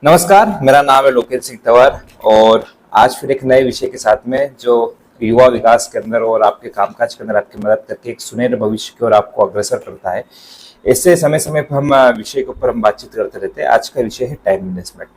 नमस्कार, मेरा नाम है लोकेश सिंह तंवर और आज फिर एक नए विषय के साथ में जो युवा विकास के अंदर और आपके कामकाज के अंदर आपकी मदद करके एक सुनहरे भविष्य की ओर आपको अग्रसर करता है। ऐसे समय समय पर हम विषय के ऊपर हम बातचीत करते रहते हैं। आज का विषय है टाइम मैनेजमेंट।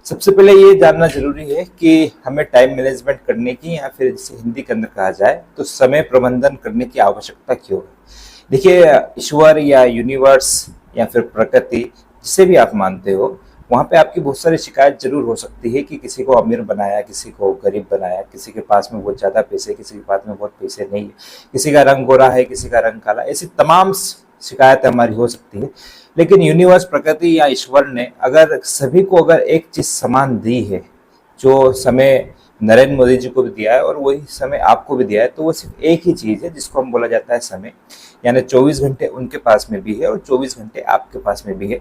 सबसे पहले ये जानना जरूरी है कि हमें टाइम मैनेजमेंट करने की या फिर जिसे हिंदी के अंदर कहा जाए तो समय प्रबंधन करने की आवश्यकता क्यों है। देखिए, ईश्वर या यूनिवर्स या फिर प्रकृति जिसे भी आप मानते हो, वहाँ पे आपकी बहुत सारी शिकायत जरूर हो सकती है कि किसी को अमीर बनाया, किसी को गरीब बनाया, किसी के पास में बहुत ज़्यादा पैसे, किसी के पास में बहुत पैसे नहीं है, किसी का रंग गोरा है, किसी का रंग काला। ऐसी तमाम शिकायतें हमारी हो सकती है। लेकिन यूनिवर्स, प्रकृति या ईश्वर ने अगर सभी को अगर एक चीज़ समान दी है, जो समय नरेंद्र मोदी जी को भी दिया है और वही समय आपको भी दिया है, तो वो सिर्फ एक ही चीज़ है जिसको हम बोला जाता है समय। यानी 24 घंटे उनके पास में भी है और 24 घंटे आपके पास में भी है।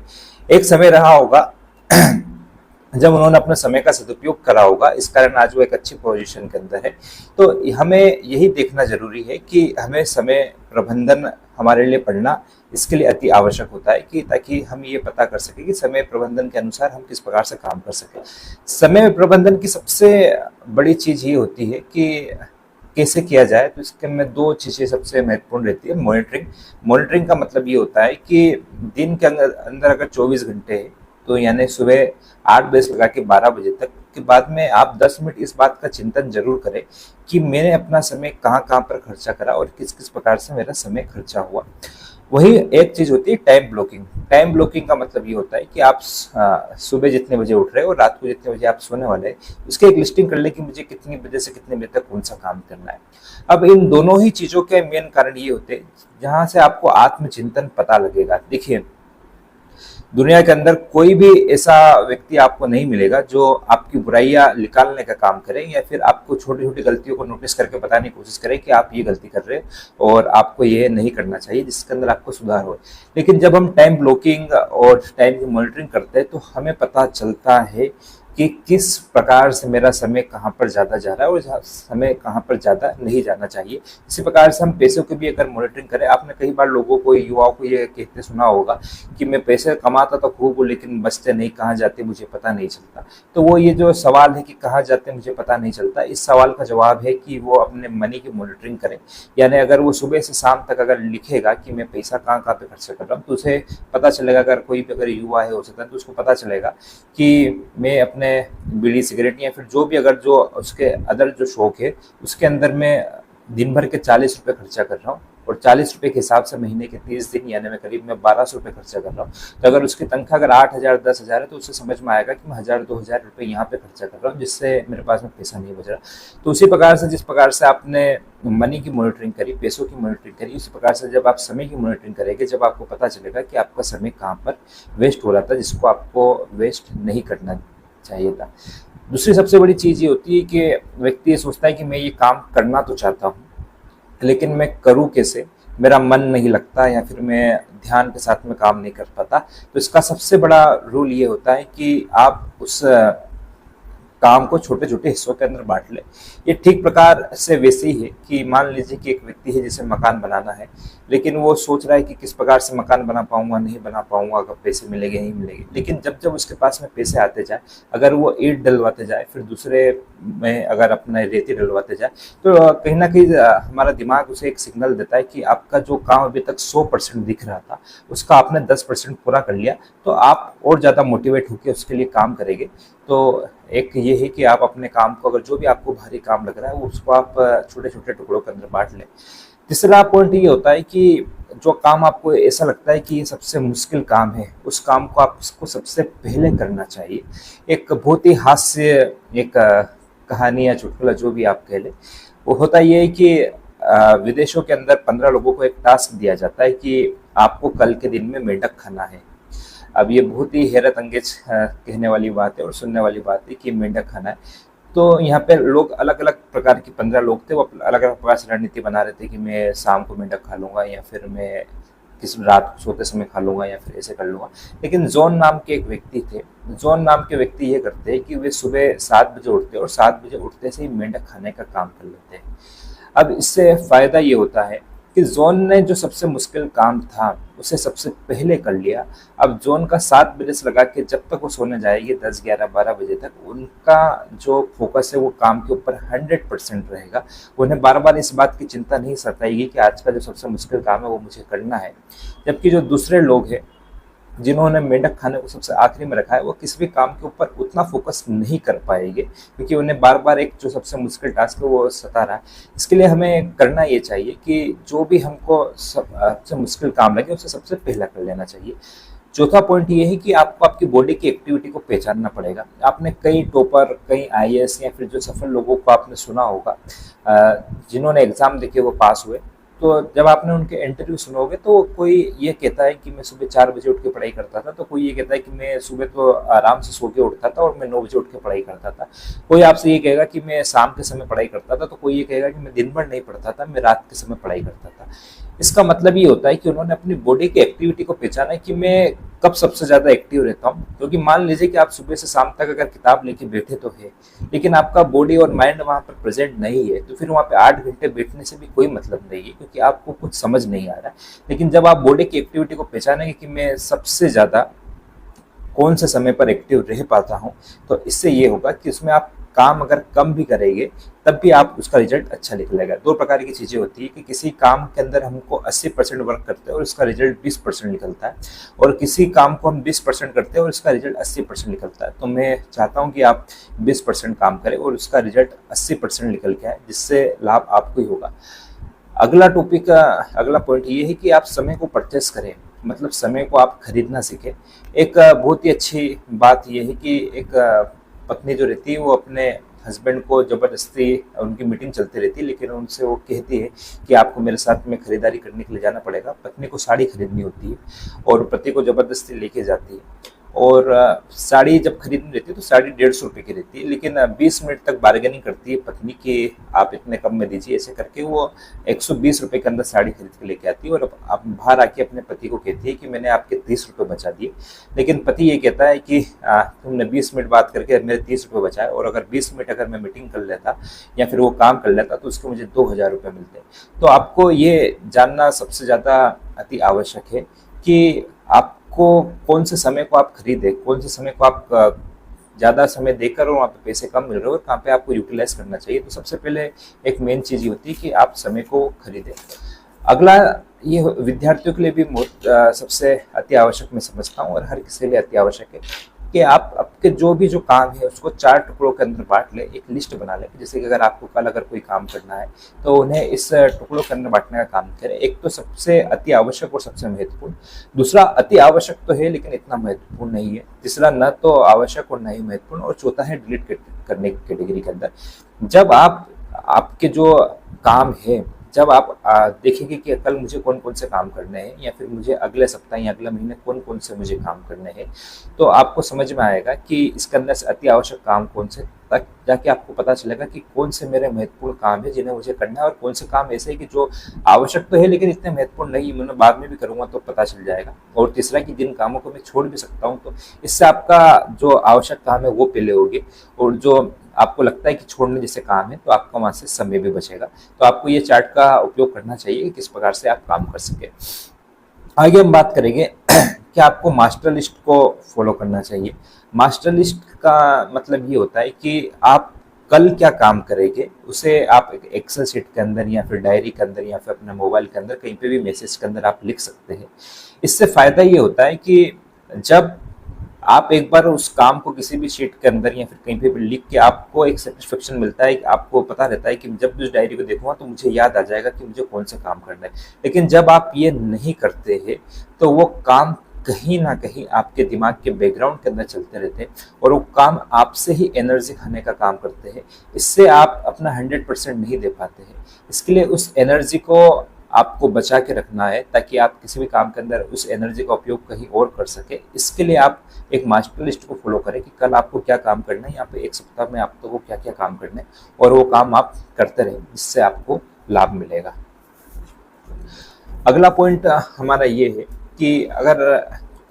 एक समय रहा होगा जब उन्होंने अपने समय का सदुपयोग करा होगा, इस कारण आज वो एक अच्छी पोजीशन के अंदर है। तो हमें यही देखना जरूरी है कि हमें समय प्रबंधन हमारे लिए पढ़ना इसके लिए अति आवश्यक होता है कि ताकि हम ये पता कर सके कि समय प्रबंधन के अनुसार हम किस प्रकार से काम कर सकें। समय प्रबंधन की सबसे बड़ी चीज ये होती है कि कैसे किया जाए, तो इसके में दो चीजें सबसे महत्वपूर्ण रहती है। मॉनिटरिंग का मतलब ये होता है कि दिन के अंदर अगर 24 घंटे है, तो यानी सुबह 8 बजे से लगा के 12 बजे तक के बाद में आप 10 मिनट इस बात का चिंतन जरूर करें कि मैंने अपना समय कहाँ कहाँ पर खर्चा करा और किस किस प्रकार से मेरा समय खर्चा हुआ। वही एक चीज होती है टाइम ब्लॉकिंग। टाइम ब्लॉकिंग का मतलब ये होता है कि आप सुबह जितने बजे उठ रहे हो और रात को जितने बजे आप सोने वाले हैं, उसकी एक लिस्टिंग कर ले कि मुझे कितनी बजे से कितने बजे तक कौन सा काम करना है। अब इन दोनों ही चीजों के मेन कारण ये होते हैं जहां से आपको आत्मचिंतन पता लगेगा। देखिए, दुनिया के अंदर कोई भी ऐसा व्यक्ति आपको नहीं मिलेगा जो आपकी बुराइयां निकालने का काम करे या फिर आपको छोटी छोटी गलतियों को नोटिस करके बताने की कोशिश करे कि आप ये गलती कर रहे हो और आपको ये नहीं करना चाहिए, जिसके अंदर आपको सुधार हो। लेकिन जब हम टाइम ब्लॉकिंग और टाइम की मॉनिटरिंग करते हैं तो हमें पता चलता है कि किस प्रकार से मेरा समय कहाँ पर ज़्यादा जा रहा है और समय कहाँ पर ज़्यादा नहीं जाना चाहिए। इसी प्रकार से हम पैसों की भी अगर मॉनिटरिंग करें, आपने कई बार लोगों को, युवाओं को ये कहते सुना होगा कि मैं पैसे कमाता तो खूब हूँ लेकिन बचते नहीं, कहाँ जाते मुझे पता नहीं चलता। तो वो ये जो सवाल है कि कहाँ जाते मुझे पता नहीं चलता, इस सवाल का जवाब है कि वो अपने मनी की मॉनिटरिंग करें। यानी अगर वो सुबह से शाम तक अगर लिखेगा कि मैं पैसा कहाँ कहाँ पे खर्च कर रहा हूँ, तो उसे पता चलेगा। अगर कोई भी अगर युवा है हो सकता है तो उसको पता चलेगा कि मैं अपने बीड़ी सिगरेट या फिर जो भी अगर जो उसके अदर जो शौक है उसके अंदर में दिन भर के 40 रुपए खर्चा कर रहा हूँ और 40 रुपए के हिसाब से महीने के 30 दिन यानी मैं करीब में 1200 रुपए खर्चा कर रहा हूँ। तो अगर उसकी तनख्वाह अगर 8,000 10,000 है तो उससे समझ में आएगा कि मैं 1,000 2,000 रुपए यहाँ पे खर्चा कर रहा हूँ, जिससे मेरे पास में पैसा नहीं बच रहा। तो उसी प्रकार से जिस प्रकार से आपने मनी की मॉनिटरिंग करी, पैसों की मॉनिटरिंग करी, उसी प्रकार से जब आप समय की मॉनिटरिंग करेंगे, जब आपको पता चलेगा कि आपका समय कहाँ पर वेस्ट हो रहा था जिसको आपको वेस्ट नहीं करना चाहिए था। दूसरी सबसे बड़ी चीज़ ये होती है कि व्यक्ति ये सोचता है कि मैं ये काम करना तो चाहता हूँ लेकिन मैं करूँ कैसे, मेरा मन नहीं लगता या फिर मैं ध्यान के साथ में काम नहीं कर पाता। तो इसका सबसे बड़ा रूल ये होता है कि आप उस काम को छोटे छोटे हिस्सों के अंदर बांट ले। ये ठीक प्रकार से वैसे ही है कि मान लीजिए कि एक व्यक्ति है जिसे मकान बनाना है, लेकिन वो सोच रहा है कि किस प्रकार से मकान बना पाऊंगा, नहीं बना पाऊंगा, अगर पैसे मिलेंगे नहीं मिलेंगे। लेकिन जब जब उसके पास में पैसे आते जाए, अगर वो ईंट डलवाते जाए, फिर दूसरे में अगर अपना रेती डलवाते जाए, तो कहीं ना कहीं हमारा दिमाग उसे एक सिग्नल देता है कि आपका जो काम अभी तक 100% दिख रहा था उसका आपने 10% पूरा कर लिया, तो आप और ज़्यादा मोटिवेट होकर उसके लिए काम करेंगे। तो एक ये है कि आप अपने काम को, अगर जो भी आपको भारी काम लग रहा है उसको आप छोटे छोटे टुकड़ों के अंदर बांट लें। तीसरा पॉइंट ये होता है कि जो काम आपको ऐसा लगता है कि ये सबसे मुश्किल काम है, उस काम को आप उसको सबसे पहले करना चाहिए। एक बहुत ही हास्य एक कहानी या चुटकुला जो भी आप कह लें, वो होता ये है कि विदेशों के अंदर 15 लोगों को एक टास्क दिया जाता है कि आपको कल के दिन में मेंढक खाना है। अब ये बहुत ही हैरत अंगेज कहने वाली बात है और सुनने वाली बात है कि मेंढक खाना है। तो यहाँ पे लोग अलग अलग प्रकार के 15 लोग थे, वो अलग अलग प्रकार से रणनीति बना रहे थे कि मैं शाम को मेंढक खा लूंगा या फिर मैं किस रात को सोते समय खा लूंगा या फिर ऐसे कर लूंगा। लेकिन जॉन नाम के एक व्यक्ति थे। जॉन नाम के व्यक्ति ये करते हैं कि वे सुबह 7 बजे उठते और 7 बजे उठते से ही मेंढक खाने का काम कर लेते हैं। अब इससे फायदा ये होता है कि जॉन ने जो सबसे मुश्किल काम था उसे सबसे पहले कर लिया। अब जॉन का 7 बजे से लगा के जब तक वो सोने जाएगी 10, 11, 12 बजे तक उनका जो फोकस है वो काम के ऊपर 100% रहेगा। उन्हें बार बार इस बात की चिंता नहीं सताएगी कि आज का जो सबसे मुश्किल काम है वो मुझे करना है। जबकि जो दूसरे लोग हैं जिन्होंने मेंढक खाने को सबसे आखिरी में रखा है वो किसी भी काम के ऊपर उतना फोकस नहीं कर पाएंगे, क्योंकि उन्हें बार बार एक जो सबसे मुश्किल टास्क है वो सता रहा है। इसके लिए हमें करना ये चाहिए कि जो भी हमको सबसे मुश्किल काम लगे उसे सबसे पहला कर लेना चाहिए। चौथा पॉइंट ये है कि आपको आपकी बॉडी की एक्टिविटी को पहचानना पड़ेगा। आपने कई टॉपर, कई आईएएस या फिर जो सफल लोगों को आपने सुना होगा जिन्होंने एग्जाम देके वो पास हुए, तो जब आपने उनके इंटरव्यू सुनोगे तो कोई ये कहता है कि मैं सुबह 4 बजे उठ के पढ़ाई करता था, तो कोई ये कहता है कि मैं सुबह तो आराम से सो के उठता था और मैं 9 बजे उठ के पढ़ाई करता था। कोई आपसे ये कहेगा कि मैं शाम के समय पढ़ाई करता था, तो कोई ये कहेगा कि मैं दिन भर नहीं पढ़ता था, मैं रात के समय पढ़ाई करता था। इसका मतलब ये होता है कि उन्होंने अपनी बॉडी की एक्टिविटी को पहचाना कि मैं कब सबसे ज़्यादा एक्टिव रहता हूँ। क्योंकि मान लीजिए कि आप सुबह से शाम तक अगर किताब लेके बैठे तो है, लेकिन आपका बॉडी और माइंड वहाँ पर प्रेजेंट नहीं है, तो फिर वहाँ पे 8 घंटे बैठने से भी कोई मतलब नहीं है, क्योंकि आपको कुछ समझ नहीं आ रहा है। लेकिन जब आप बॉडी की एक्टिविटी को पहचानेंगे कि मैं सबसे ज़्यादा कौन से समय पर एक्टिव रह पाता हूँ, तो इससे ये होगा कि उसमें आप काम अगर कम भी करेंगे तब भी आप उसका रिजल्ट अच्छा निकलेगा। 2 प्रकार की चीज़ें होती है कि किसी काम के अंदर हमको 80% वर्क करते हैं और उसका रिजल्ट 20% निकलता है, और किसी काम को हम 20% करते हैं और उसका रिजल्ट 80% निकलता है। तो मैं चाहता हूँ कि आप 20% काम करें और उसका रिजल्ट 80% निकल के आए, जिससे लाभ आपको ही होगा। अगला पॉइंट ये है कि आप समय को परचेस करें, मतलब समय को आप खरीदना सीखें। एक बहुत ही अच्छी बात यह है कि एक पत्नी जो रहती है वो अपने हस्बैंड को ज़बरदस्ती, उनकी मीटिंग चलती रहती है, लेकिन उनसे वो कहती है कि आपको मेरे साथ में खरीदारी करने के लिए जाना पड़ेगा। पत्नी को साड़ी खरीदनी होती है और पति को ज़बरदस्ती लेके जाती है, और साड़ी जब खरीदनी रहती है तो साड़ी 150 रुपये की रहती है, लेकिन 20 मिनट तक बार्गेनिंग करती है पत्नी कि आप इतने कम में दीजिए। ऐसे करके वो 120 रुपये के अंदर साड़ी खरीद के लेके आती है और अब बाहर आके अपने पति को कहती है कि मैंने आपके 30 रुपये बचा दिए। लेकिन पति ये कहता है कि तुमने 20 मिनट बात करके मेरे 30 रुपये बचाए, और अगर 20 मिनट अगर मैं मीटिंग कर लेता या फिर वो काम कर लेता तो उसके मुझे 2000 रुपये मिलते। तो आपको ये जानना सबसे ज़्यादा अति आवश्यक है कि आपको कौन से समय को आप खरीदें, कौन से समय को आप ज़्यादा समय देकर और वहाँ पे पैसे कम मिल रहे हो और कहाँ पे आपको यूटिलाइज करना चाहिए। तो सबसे पहले एक मेन चीज़ ये होती है कि आप समय को खरीदें। अगला ये विद्यार्थियों के लिए भी सबसे अति आवश्यक मैं समझता हूँ, और हर किसी के लिए अति आवश्यक है कि आप आपके जो काम है उसको 4 टुकड़ों के अंदर बांट लें, एक लिस्ट बना लें। जैसे कि अगर आपको कल अगर कोई काम करना है तो उन्हें इस टुकड़ों के अंदर बांटने का काम करें। एक तो सबसे अति आवश्यक और सबसे महत्वपूर्ण, दूसरा अति आवश्यक तो है लेकिन इतना महत्वपूर्ण नहीं है, तीसरा न तो आवश्यक और न ही महत्वपूर्ण, और चौथा है डिलीट करने की कैटेगरी के अंदर। जब आप आपके जो काम है, जब आप देखेंगे कि कल मुझे कौन कौन से काम करने हैं या फिर मुझे अगले सप्ताह या अगले महीने कौन कौन से मुझे काम करने हैं, तो आपको समझ में आएगा कि इसके अंदर से अति आवश्यक काम कौन से, तक जाके आपको पता चलेगा कि कौन से मेरे महत्वपूर्ण काम है जिन्हें मुझे करना है, और कौन से काम ऐसे है कि जो आवश्यक तो है लेकिन इतने महत्वपूर्ण नहीं, मैं बाद में भी करूँगा तो पता चल जाएगा। और तीसरा कि जिन कामों को मैं छोड़ भी सकता हूँ, तो इससे आपका जो आवश्यक काम है वो पहले होगी, और जो आपको लगता है कि छोड़ने जैसे काम है तो आपका वहाँ से समय भी बचेगा। तो आपको ये चार्ट का उपयोग करना चाहिए कि किस प्रकार से आप काम कर सके। आगे हम बात करेंगे कि आपको मास्टर लिस्ट को फॉलो करना चाहिए। मास्टर लिस्ट का मतलब ये होता है कि आप कल क्या काम करेंगे उसे आप एक एक्सेल शीट के अंदर या फिर डायरी के अंदर या फिर अपने मोबाइल के अंदर कहीं पे भी मैसेज के अंदर आप लिख सकते हैं। इससे फ़ायदा ये होता है कि जब आप एक बार उस काम को किसी भी शीट के अंदर या फिर कहीं पे भी लिख के आपको एक सेटिस्फेक्शन मिलता है, आपको पता रहता है कि जब भी उस डायरी को देखूंगा तो मुझे याद आ जाएगा कि मुझे कौन सा काम करना है। लेकिन जब आप ये नहीं करते हैं तो वो काम कहीं ना कहीं आपके दिमाग के बैकग्राउंड के अंदर चलते रहते हैं और वो काम आपसे ही एनर्जी खाने का काम करते हैं। इससे आप अपना 100% नहीं दे पाते हैं। इसके लिए उस एनर्जी को आपको बचा के रखना है ताकि आप किसी भी काम के अंदर उस एनर्जी का उपयोग कहीं और कर सके। इसके लिए आप एक मास्टर लिस्ट को फॉलो करें कि कल आपको क्या काम करना है, यहाँ पे एक सप्ताह में आपको क्या क्या काम करना है, और वो काम आप करते रहें, जिससे आपको लाभ मिलेगा। अगला पॉइंट हमारा ये है कि अगर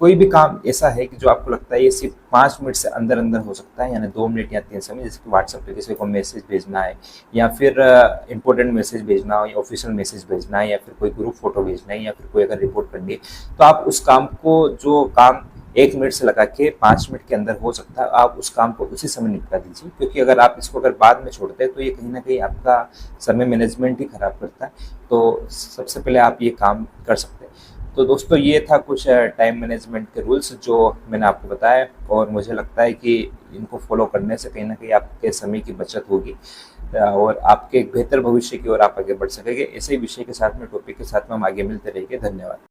कोई भी काम ऐसा है कि जो आपको लगता है ये सिर्फ 5 मिनट से अंदर अंदर हो सकता है, यानी 2 मिनट या 3 समय, जैसे कि व्हाट्सएप पे किसी को मैसेज भेजना है, या फिर इंपॉर्टेंट मैसेज भेजना हो, या ऑफिशियल मैसेज भेजना है, या फिर कोई ग्रुप फोटो भेजना है, या फिर कोई अगर रिपोर्ट करनी है, तो आप उस काम को, जो काम 1 मिनट से लगा के 5 मिनट के अंदर हो सकता है, आप उस काम को उसी समय निपटा दीजिए। क्योंकि अगर आप इसको अगर बाद में छोड़ते हैं तो ये कहीं ना कहीं आपका समय मैनेजमेंट ही खराब करता है। तो सबसे पहले आप ये काम कर सकते हैं। तो दोस्तों, ये था कुछ टाइम मैनेजमेंट के रूल्स जो मैंने आपको बताया, और मुझे लगता है कि इनको फॉलो करने से कहीं ना कहीं आपके समय की बचत होगी, और आपके एक बेहतर भविष्य की ओर आप आगे बढ़ सकेंगे। ऐसे ही विषय के साथ में, टॉपिक के साथ में हम आगे मिलते रहेंगे। धन्यवाद।